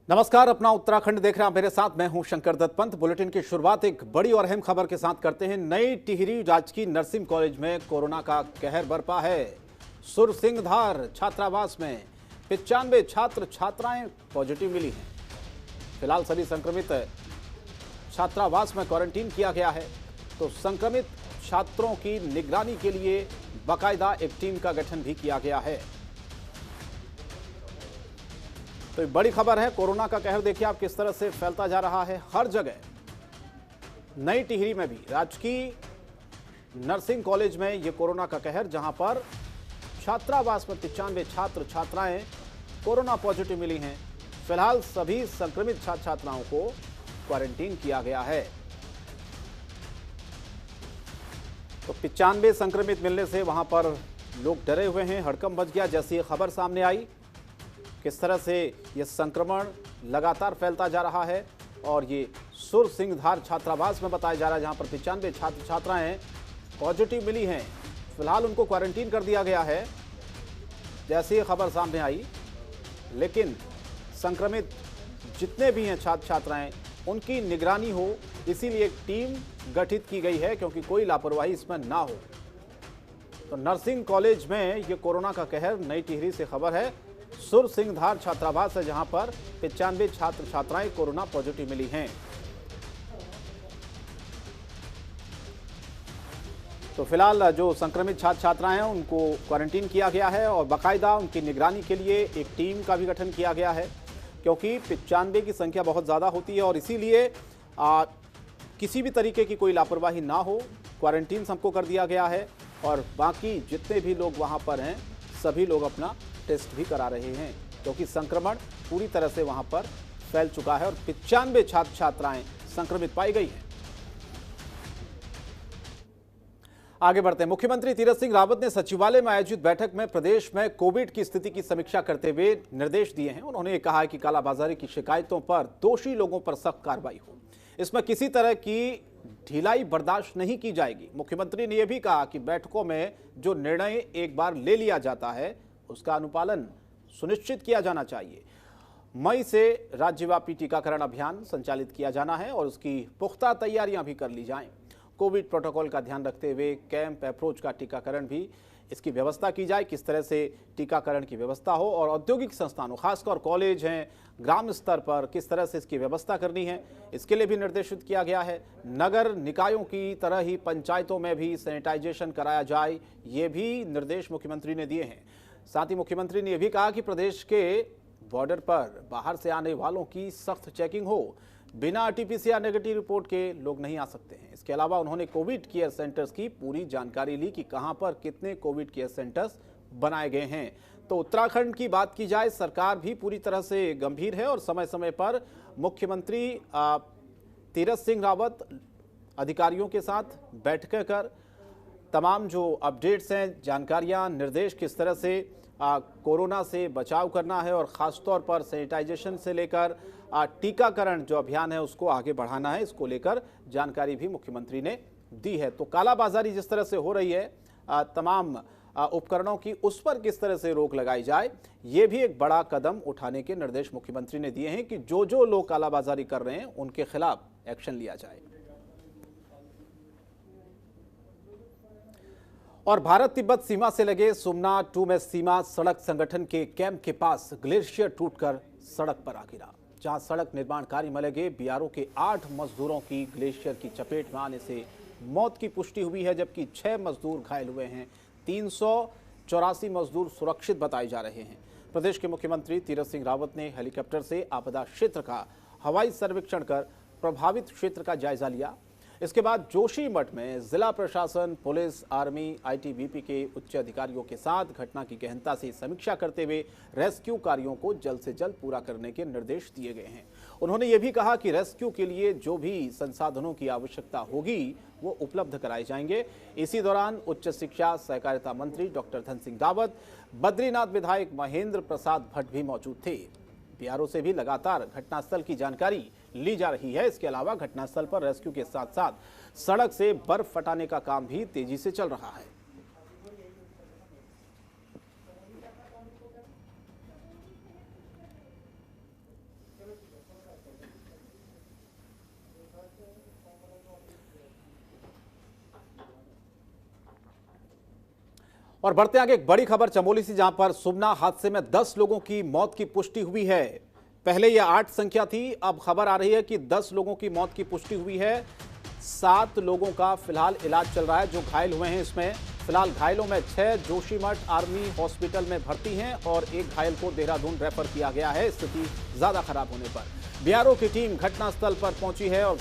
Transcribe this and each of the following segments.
नमस्कार, अपना उत्तराखंड देख रहे हैं मेरे साथ। मैं हूं शंकर दत्त पंत। बुलेटिन की शुरुआत एक बड़ी और अहम खबर के साथ करते हैं। नई टिहरी राजकीय नर्सिंग कॉलेज में कोरोना का कहर बरपा है। सुरसिंगधार छात्रावास में 95 छात्र छात्राएं पॉजिटिव मिली हैं। फिलहाल सभी संक्रमित छात्रावास में क्वारंटीन किया गया है। तो संक्रमित छात्रों की निगरानी के लिए बाकायदा एक टीम का गठन भी किया गया है। तो एक बड़ी खबर है, कोरोना का कहर देखिए आप किस तरह से फैलता जा रहा है हर जगह। नई टिहरी में भी राजकीय नर्सिंग कॉलेज में ये कोरोना का कहर, जहां पर छात्रावास में 95 छात्र छात्राएं कोरोना पॉजिटिव मिली हैं। फिलहाल सभी संक्रमित छात्र छात्राओं को क्वारंटीन किया गया है। तो 95 संक्रमित मिलने से वहां पर लोग डरे हुए हैं, हड़कंप मच गया। जैसी ये खबर सामने आई, किस तरह से ये संक्रमण लगातार फैलता जा रहा है। और ये सुरसिंगधार छात्रावास में बताया जा रहा है, जहां पर 95 छात्र छात्राएं पॉजिटिव मिली हैं। फिलहाल उनको क्वारंटीन कर दिया गया है, जैसी ये खबर सामने आई। लेकिन संक्रमित जितने भी हैं छात्र छात्राएं, उनकी निगरानी हो, इसीलिए एक टीम गठित की गई है, क्योंकि कोई लापरवाही इसमें ना हो। तो नर्सिंग कॉलेज में ये कोरोना का कहर, नई टिहरी से खबर है। सुरसिंगधार छात्रावास है, जहां पर 95 छात्र छात्राएं कोरोना पॉजिटिव मिली हैं। तो फिलहाल जो संक्रमित छात्र छात्राएं हैं उनको क्वारंटीन किया गया है और बाकायदा उनकी निगरानी के लिए एक टीम का भी गठन किया गया है, क्योंकि 95 की संख्या बहुत ज़्यादा होती है और इसीलिए किसी भी तरीके की कोई लापरवाही ना हो, क्वारंटीन सबको कर दिया गया है। और बाकी जितने भी लोग वहां पर हैं, सभी लोग अपना टेस्ट भी करा रहे हैं, क्योंकि संक्रमण पूरी तरह से वहां पर फैल चुका है और 95 छात्र छात्राएं संक्रमित पाई गई हैं। आगे बढ़ते हैं। मुख्यमंत्री तीरथ सिंह रावत ने सचिवालय में आयोजित बैठक में प्रदेश में कोविड की स्थिति की समीक्षा करते हुए निर्देश दिए हैं। उन्होंने कहा है कि कालाबाजारी की शिकायतों पर दोषी लोगों पर सख्त कार्रवाई हो, इसमें किसी तरह की ढिलाई बर्दाश्त नहीं की जाएगी। मुख्यमंत्री ने यह भी कहा कि बैठकों में जो निर्णय एक बार ले लिया जाता है, उसका अनुपालन सुनिश्चित किया जाना चाहिए। मई से राज्यव्यापी टीकाकरण अभियान संचालित किया जाना है और उसकी पुख्ता तैयारियां भी कर ली जाएं। कोविड प्रोटोकॉल का ध्यान रखते हुए कैंप अप्रोच का टीकाकरण भी, इसकी व्यवस्था की जाए, किस तरह से टीकाकरण की व्यवस्था हो। और औद्योगिक संस्थानों, खासकर कॉलेज हैं, ग्राम स्तर पर किस तरह से इसकी व्यवस्था करनी है, इसके लिए भी निर्देशित किया गया है। नगर निकायों की तरह ही पंचायतों में भी सैनिटाइजेशन कराया जाए, ये भी निर्देश मुख्यमंत्री ने दिए हैं। साथ ही मुख्यमंत्री ने यह भी कहा कि प्रदेश के बॉर्डर पर बाहर से आने वालों की सख्त चेकिंग हो, बिना आरटीपीसीआर नेगेटिव रिपोर्ट के लोग नहीं आ सकते हैं। इसके अलावा उन्होंने कोविड केयर सेंटर्स की पूरी जानकारी ली कि कहां पर कितने कोविड केयर सेंटर्स बनाए गए हैं। तो उत्तराखंड की बात की जाए, सरकार भी पूरी तरह से गंभीर है और समय समय पर मुख्यमंत्री तीरथ सिंह रावत अधिकारियों के साथ बैठकें कर तमाम जो अपडेट्स हैं, जानकारियां, निर्देश किस तरह से कोरोना से बचाव करना है और ख़ासतौर पर सैनिटाइजेशन से लेकर टीकाकरण जो अभियान है उसको आगे बढ़ाना है, इसको लेकर जानकारी भी मुख्यमंत्री ने दी है। तो कालाबाजारी जिस तरह से हो रही है तमाम उपकरणों की, उस पर किस तरह से रोक लगाई जाए, ये भी एक बड़ा कदम उठाने के निर्देश मुख्यमंत्री ने दिए हैं कि जो जो लोग कालाबाजारी कर रहे हैं उनके खिलाफ एक्शन लिया जाए। और भारत तिब्बत सीमा से लगे सोमनाथ 2 में सीमा सड़क संगठन के कैंप के पास ग्लेशियर टूटकर सड़क पर आ गिरा, जहां सड़क निर्माण कार्य में लगे बीआरओ के 8 मजदूरों की ग्लेशियर की चपेट में आने से मौत की पुष्टि हुई है, जबकि 6 मजदूर घायल हुए हैं। 384 मजदूर सुरक्षित बताए जा रहे हैं। प्रदेश के मुख्यमंत्री तीरथ सिंह रावत ने हेलीकॉप्टर से आपदा क्षेत्र का हवाई सर्वेक्षण कर प्रभावित क्षेत्र का जायजा लिया। इसके बाद जोशीमठ में जिला प्रशासन, पुलिस, आर्मी, आईटीबीपी के उच्च अधिकारियों के साथ घटना की गहनता से समीक्षा करते हुए रेस्क्यू कार्यों को जल्द से जल्द पूरा करने के निर्देश दिए गए हैं। उन्होंने ये भी कहा कि रेस्क्यू के लिए जो भी संसाधनों की आवश्यकता होगी वो उपलब्ध कराए जाएंगे। इसी दौरान उच्च शिक्षा सहकारिता मंत्री डॉक्टर धन सिंह रावत, बद्रीनाथ विधायक महेंद्र प्रसाद भट्ट भी मौजूद थे। बीआरओ से भी लगातार घटनास्थल की जानकारी ली जा रही है। इसके अलावा घटनास्थल पर रेस्क्यू के साथ साथ सड़क से बर्फ हटाने का काम भी तेजी से चल रहा है। और बढ़ते आगे एक बड़ी खबर चमोली से, जहां पर सुबना हादसे में 10 लोगों की मौत की पुष्टि हुई है। पहले यह 8 संख्या थी, अब खबर आ रही है कि 10 लोगों की मौत की पुष्टि हुई है। 7 लोगों का फिलहाल इलाज चल रहा है जो घायल हुए हैं। इसमें फिलहाल घायलों में 6 जोशीमठ आर्मी हॉस्पिटल में भर्ती हैं और एक घायल को देहरादून रेफर किया गया है स्थिति ज्यादा खराब होने पर। बीआरओ की टीम घटनास्थल पर पहुंची है और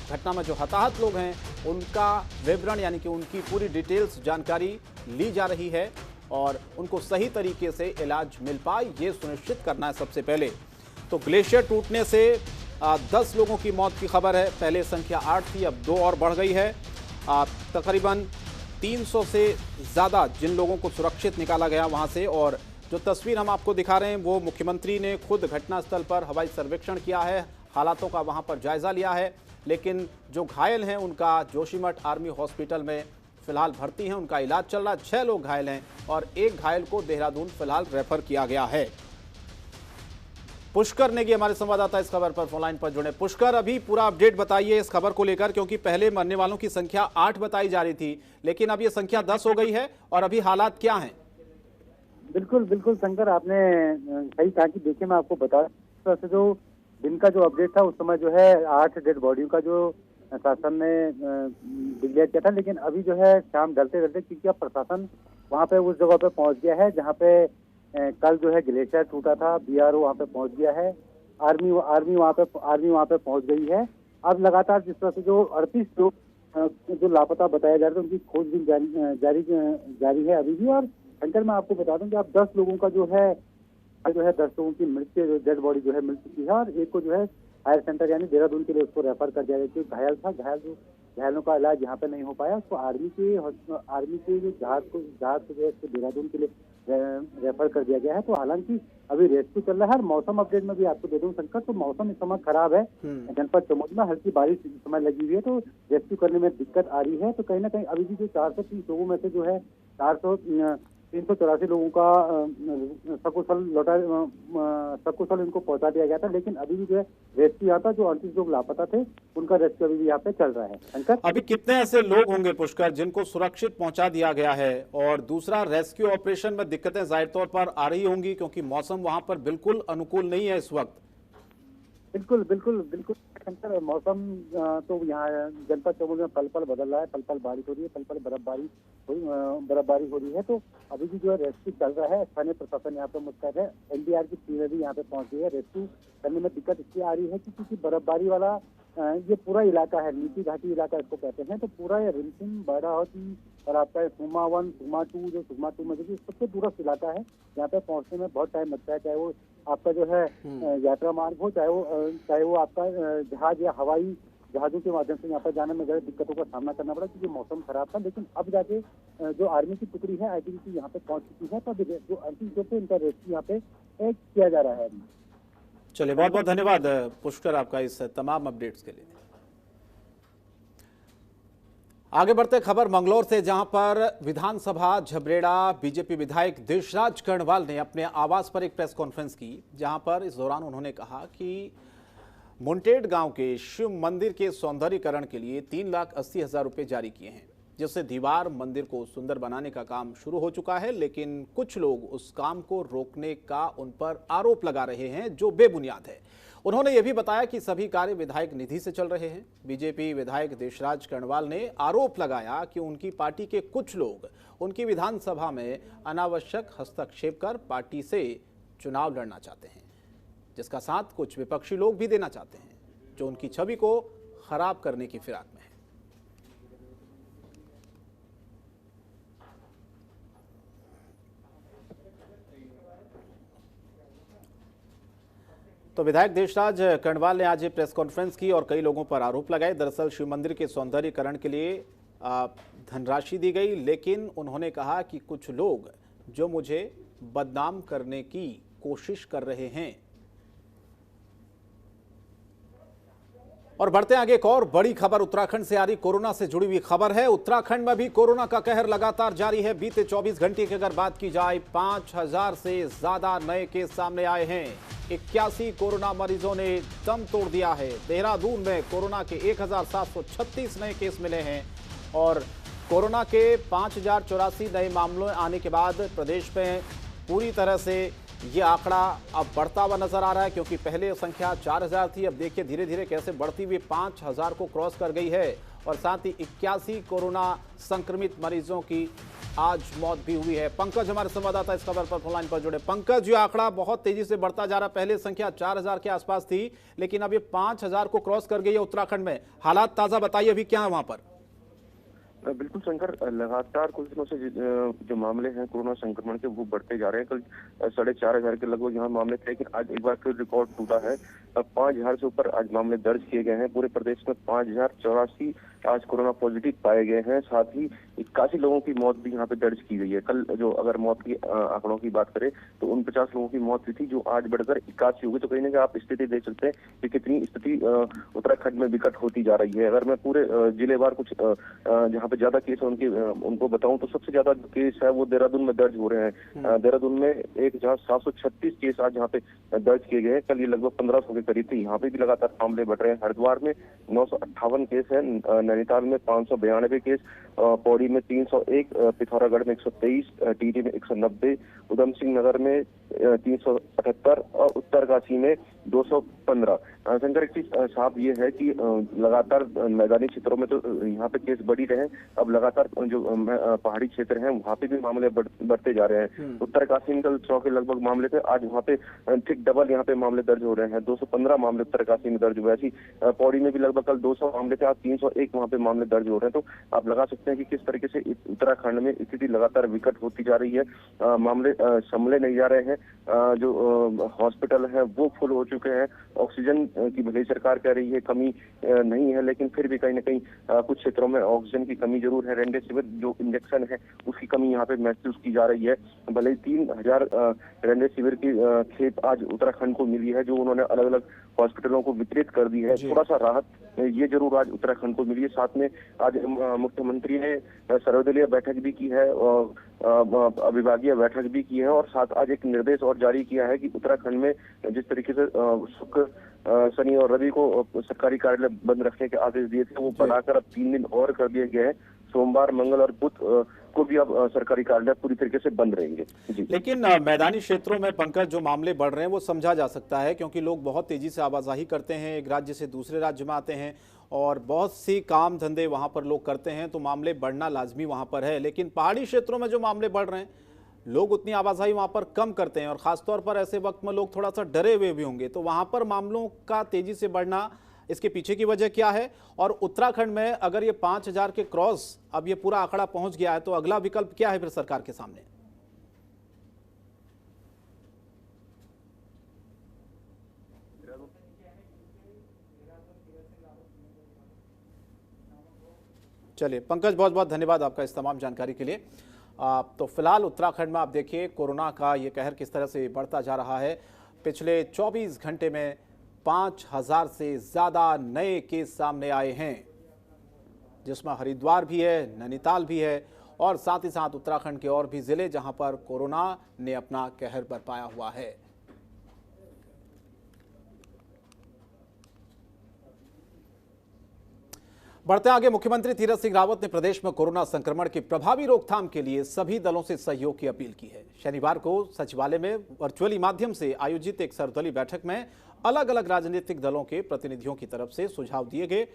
घटना में जो हताहत लोग हैं उनका विवरण यानी कि उनकी पूरी डिटेल्स जानकारी ली जा रही है और उनको सही तरीके से इलाज मिल पाए ये सुनिश्चित करना है सबसे पहले। तो ग्लेशियर टूटने से 10 लोगों की मौत की खबर है। पहले संख्या 8 थी, अब 2 और बढ़ गई है। तकरीबन 300 से ज़्यादा जिन लोगों को सुरक्षित निकाला गया वहाँ से। और जो तस्वीर हम आपको दिखा रहे हैं वो मुख्यमंत्री ने खुद घटनास्थल पर हवाई सर्वेक्षण किया है, हालातों का वहाँ पर जायजा लिया है। लेकिन जो घायल हैं उनका जोशीमठ आर्मी हॉस्पिटल में फिलहाल भर्ती हैं, उनका इलाज चल रहा है। 6 लोग घायल हैं और एक घायल को देहरादून फिलहाल रेफर किया गया है। पुष्कर नेगी हमारे संवाददाता इस खबर पर फोनलाइन पर जुड़े। पुष्कर, अभी पूरा अपडेट बताइए इस खबर को लेकर, क्योंकि पहले मरने वालों की संख्या 8 बताई जा रही थी लेकिन अब ये संख्या 10 हो गई है और अभी हालात क्या हैं? बिल्कुल बिल्कुल शंकर, आपने सही कहा कि देखिए मैं आपको बता वैसे जो दिन का जो अपडेट था उस समय जो है 8 डेड बॉडियों का जो शासन ने डिक्लेयर किया था, लेकिन अभी जो है शाम ढलते ढलते क्योंकि अब प्रशासन वहाँ पे उस जगह पे पहुँच गया है जहाँ पे कल जो है ग्लेशियर टूटा था। बीआरओ वहाँ पे पहुँच गया है, आर्मी वहाँ पे पहुँच गई है। अब लगातार जिस तरह से जो 38 लोग जो लापता बताया जा रहा है उनकी खोजबीन जारी है अभी भी। और शंकर मैं आपको बता दूं कि अब 10 लोगों का जो है 10 लोगों की मृत्यु डेड बॉडी जो है मिल चुकी है और एक को जो है हायर सेंटर यानी देहरादून के लिए उसको रेफर कर दिया गया क्योंकि घायलों का इलाज यहाँ पे नहीं हो पाया। उसको आर्मी के जो जहाज को जो है उसको देहरादून के लिए रेफर कर दिया गया है। तो हालांकि अभी रेस्क्यू चल रहा है। और मौसम अपडेट में भी आपको दे दूं शंकर, तो मौसम इस समय खराब है। जनपद चमोली में हल्की बारिश इस समय लगी हुई है तो रेस्क्यू करने में दिक्कत आ रही है। तो कहीं ना कहीं अभी भी जो 430 लोगों में से जो है 384 लोगों का सकुशल इनको पहुंचा दिया गया था, लेकिन अभी भी जो है रेस्क्यू यहाँ था। जो 38 लोग लापता थे उनका रेस्क्यू अभी भी यहाँ पे चल रहा है। शंकर, अभी कितने ऐसे लोग होंगे पुष्कर जिनको सुरक्षित पहुंचा दिया गया है? और दूसरा, रेस्क्यू ऑपरेशन में दिक्कतें जाहिर तौर पर आ रही होंगी क्योंकि मौसम वहां पर बिल्कुल अनुकूल नहीं है इस वक्त। बिल्कुल बिल्कुल बिल्कुल शंकर, मौसम तो यहाँ जनपद चमोली में पल पल बदल रहा है, पल पल बारिश हो रही है, पल पल बर्फबारी हो रही है। तो अभी भी जो है रेस्क्यू चल रहा है। स्थानीय प्रशासन यहाँ पे मुस्तैद है, एनडीआर की टीमें भी यहाँ पे पहुंच गई है। रेस्क्यू करने में दिक्कत इसलिए आ रही है कि क्योंकि बर्फबारी वाला ये पूरा इलाका है, नीची घाटी इलाका इसको कहते हैं। तो पूरा ये रिमझिम बारावती और आपका सुमा 1 सुमा 2 जो सुमा 2 में जो सबसे दूरस्थ इलाका है यहाँ पे पहुंचने में बहुत टाइम लगता है, चाहे वो आपका जो है यात्रा मार्ग हो, चाहे वो आपका जहाज या हवाई जहाजों के माध्यम से यहाँ पर जाने में दिक्कतों का सामना करना पड़ा क्योंकि मौसम खराब था। लेकिन अब जाके जो आर्मी की टुकड़ी है आईटीबीपी यहाँ पे पहुंच चुकी है। तो जो अंतिम जो इनका रेस्क्यू यहाँ पे किया जा रहा है। चलिए, बहुत बहुत धन्यवाद पुष्कर आपका इस तमाम अपडेट्स के लिए। आगे बढ़ते खबर मंगलौर से, जहां पर विधानसभा झबरेड़ा बीजेपी विधायक देशराज कर्णवाल ने अपने आवास पर एक प्रेस कॉन्फ्रेंस की, जहां पर इस दौरान उन्होंने कहा कि मुंटेड गांव के शिव मंदिर के सौंदर्यीकरण के लिए 3,80,000 रुपए जारी किए हैं, जिससे दीवार मंदिर को सुंदर बनाने का काम शुरू हो चुका है। लेकिन कुछ लोग उस काम को रोकने का उन पर आरोप लगा रहे हैं जो बेबुनियाद है। उन्होंने ये भी बताया कि सभी कार्य विधायक निधि से चल रहे हैं। बीजेपी विधायक देशराज कर्णवाल ने आरोप लगाया कि उनकी पार्टी के कुछ लोग उनकी विधानसभा में अनावश्यक हस्तक्षेप कर पार्टी से चुनाव लड़ना चाहते हैं, जिसका साथ कुछ विपक्षी लोग भी देना चाहते हैं जो उनकी छवि को खराब करने की फिराक में है। तो विधायक देशराज कर्णवाल ने आज ये प्रेस कॉन्फ्रेंस की और कई लोगों पर आरोप लगाए। दरअसल शिव मंदिर के सौंदर्यीकरण के लिए धनराशि दी गई, लेकिन उन्होंने कहा कि कुछ लोग जो मुझे बदनाम करने की कोशिश कर रहे हैं। और बढ़ते आगे, एक और बड़ी खबर उत्तराखंड से आ रही कोरोना से जुड़ी हुई खबर है। उत्तराखंड में भी कोरोना का कहर लगातार जारी है। बीते 24 घंटे की अगर बात की जाए 5,000 से ज्यादा नए केस सामने आए हैं। 81 कोरोना मरीजों ने दम तोड़ दिया है। देहरादून में कोरोना के 1,736 नए केस मिले हैं और कोरोना के 5084 नए मामलों आने के बाद प्रदेश में पूरी तरह से ये आंकड़ा अब बढ़ता हुआ नजर आ रहा है, क्योंकि पहले संख्या 4000 थी। अब देखिए धीरे धीरे कैसे बढ़ती हुई 5000 को क्रॉस कर गई है। और साथ ही 81 कोरोना संक्रमित मरीजों की आज मौत भी हुई है। पंकज हमारे संवाददाता इस खबर पर फोनलाइन पर जुड़े। पंकज, ये आंकड़ा बहुत तेजी से बढ़ता जा रहा है। पहले संख्या 4000 के आसपास थी, लेकिन अब ये 5000 को क्रॉस कर गई है उत्तराखंड में। हालात ताजा बताइए, अभी क्या है वहां पर? बिल्कुल शंकर, लगातार कुछ दिनों से जो मामले हैं कोरोना संक्रमण के वो बढ़ते जा रहे हैं। कल 4500 के लगभग यहाँ मामले थे, लेकिन आज एक बार फिर रिकॉर्ड टूटा है। 5000 से ऊपर आज मामले दर्ज किए गए हैं। पूरे प्रदेश में 5084 आज कोरोना पॉजिटिव पाए गए हैं। साथ ही 81 लोगों की मौत भी यहाँ पे दर्ज की गई है। कल जो अगर मौत की आंकड़ों की बात करें तो 49 लोगों की मौत हुई थी, जो आज बढ़कर 81 हुई। तो कहीं ना कहीं आप स्थिति देख सकते हैं कि कितनी स्थिति उत्तराखंड में विकट होती जा रही है। अगर मैं पूरे जिलेवार कुछ जहाँ पे ज्यादा केस है उनको बताऊं तो सबसे ज्यादा केस है वो देहरादून में दर्ज हो रहे हैं। देहरादून में 1736 केस आज यहाँ पे दर्ज किए गए हैं। कल ये लगभग 1500 के करीब थे। यहाँ पे भी लगातार मामले बढ़ रहे हैं। हरिद्वार में 958 केस है, नैनीताल में 592 केस, पौड़ी में 301, पिथौरागढ़ में 123, टिहरी में 190, उधम सिंह नगर में 378 और उत्तरकाशी में 215। शंकर, एक चीज साफ ये है कि लगातार मैदानी क्षेत्रों में तो यहाँ पे केस बढ़ी रहे। अब लगातार जो पहाड़ी क्षेत्र हैं वहाँ पे भी मामले बढ़ते जा रहे हैं। उत्तरकाशी में कल 100 के लगभग मामले थे, आज वहाँ पे ठीक डबल यहाँ पे मामले दर्ज हो रहे हैं। 215 मामले उत्तरकाशी में दर्ज हुए। ऐसी पौड़ी में भी लगभग कल 200 मामले थे, आज 301 वहाँ पे मामले दर्ज हो रहे हैं। तो आप लगा सकते हैं कि किस तरीके से उत्तराखंड में स्थिति लगातार विकट होती जा रही है। मामले संभले नहीं जा रहे हैं। जो हॉस्पिटल है वो फुल हो चुके हैं। ऑक्सीजन की भले सरकार कह रही है कमी नहीं है, लेकिन फिर भी कहीं ना कहीं कुछ क्षेत्रों में ऑक्सीजन की कमी जरूर है। रेमडेसिविर जो इंजेक्शन है उसकी कमी यहाँ पे महसूस की जा रही है। भले ही 3000 रेमडेसिविर की खेप आज उत्तराखंड को मिली है, जो उन्होंने अलग अलग हॉस्पिटलों को वितरित कर दी है। थोड़ा सा राहत ये जरूर आज उत्तराखंड को मिली है। साथ में आज मुख्यमंत्री ने सर्वदलीय बैठक भी की है और विभागीय बैठक भी की है, और साथ आज एक निर्देश और जारी किया है कि उत्तराखंड में जिस तरीके से शुक्र, शनि और रवि को सरकारी कार्यालय बंद रखने के आदेश दिए थे वो बढ़ाकर अब 3 दिन और कर दिए गए हैं। सोमवार, मंगल और बुध को भी अब सरकारी कार्यालय पूरी तरीके से बंद रहेंगे। जी। लेकिन मैदानी क्षेत्रों में पंकज जो मामले बढ़ रहे हैं वो समझा जा सकता है, क्योंकि लोग बहुत तेजी से आवाजाही करते हैं, एक राज्य से दूसरे राज्य में आते हैं और बहुत सी काम धंधे वहां पर लोग करते हैं, तो मामले बढ़ना लाजमी वहां पर है। लेकिन पहाड़ी क्षेत्रों में जो मामले बढ़ रहे हैं, लोग उतनी आवाजाही वहां पर कम करते हैं और खासतौर पर ऐसे वक्त में लोग थोड़ा सा डरे हुए भी होंगे। तो वहां पर मामलों का तेजी से बढ़ना, इसके पीछे की वजह क्या है? और उत्तराखंड में अगर ये 5000 के क्रॉस अब ये पूरा आंकड़ा पहुंच गया है, तो अगला विकल्प क्या है फिर सरकार के सामने? चलिए पंकज, बहुत बहुत धन्यवाद आपका इस तमाम जानकारी के लिए। तो फिलहाल उत्तराखंड में आप देखिए कोरोना का ये कहर किस तरह से बढ़ता जा रहा है। पिछले 24 घंटे में 5000 से ज़्यादा नए केस सामने आए हैं, जिसमें हरिद्वार भी है, नैनीताल भी है और साथ ही साथ उत्तराखंड के और भी ज़िले जहां पर कोरोना ने अपना कहर बरपाया हुआ है। बढ़ते आगे, मुख्यमंत्री तीरथ सिंह रावत ने प्रदेश में कोरोना संक्रमण की प्रभावी रोकथाम के लिए सभी दलों से सहयोग की अपील की है। शनिवार को सचिवालय में वर्चुअली माध्यम से आयोजित एक सर्वदलीय बैठक में अलग अलग राजनीतिक दलों के प्रतिनिधियों की तरफ से सुझाव दिए गए।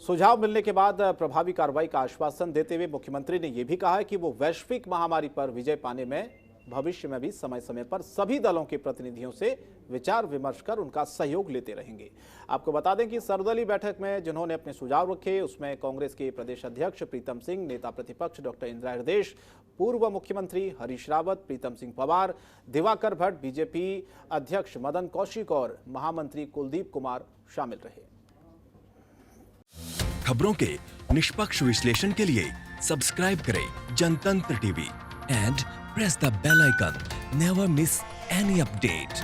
सुझाव मिलने के बाद प्रभावी कार्रवाई का आश्वासन देते हुए मुख्यमंत्री ने यह भी कहा है कि वो वैश्विक महामारी पर विजय पाने में भविष्य में भी समय समय पर सभी दलों के प्रतिनिधियों से विचार विमर्श कर उनका सहयोग लेते रहेंगे। आपको बता दें कि सर्वदलीय बैठक में जिन्होंने अपने सुझाव रखे उसमें कांग्रेस के प्रदेश अध्यक्ष प्रीतम सिंह, नेता प्रतिपक्ष डॉक्टर इंदिरा हृदय, पूर्व मुख्यमंत्री हरीश रावत, प्रीतम सिंह पंवार, दिवाकर भट्ट, बीजेपी अध्यक्ष मदन कौशिक और महामंत्री कुलदीप कुमार शामिल रहे। खबरों के निष्पक्ष विश्लेषण के लिए सब्सक्राइब करें जनतंत्र TV and press the bell icon. Never miss any update.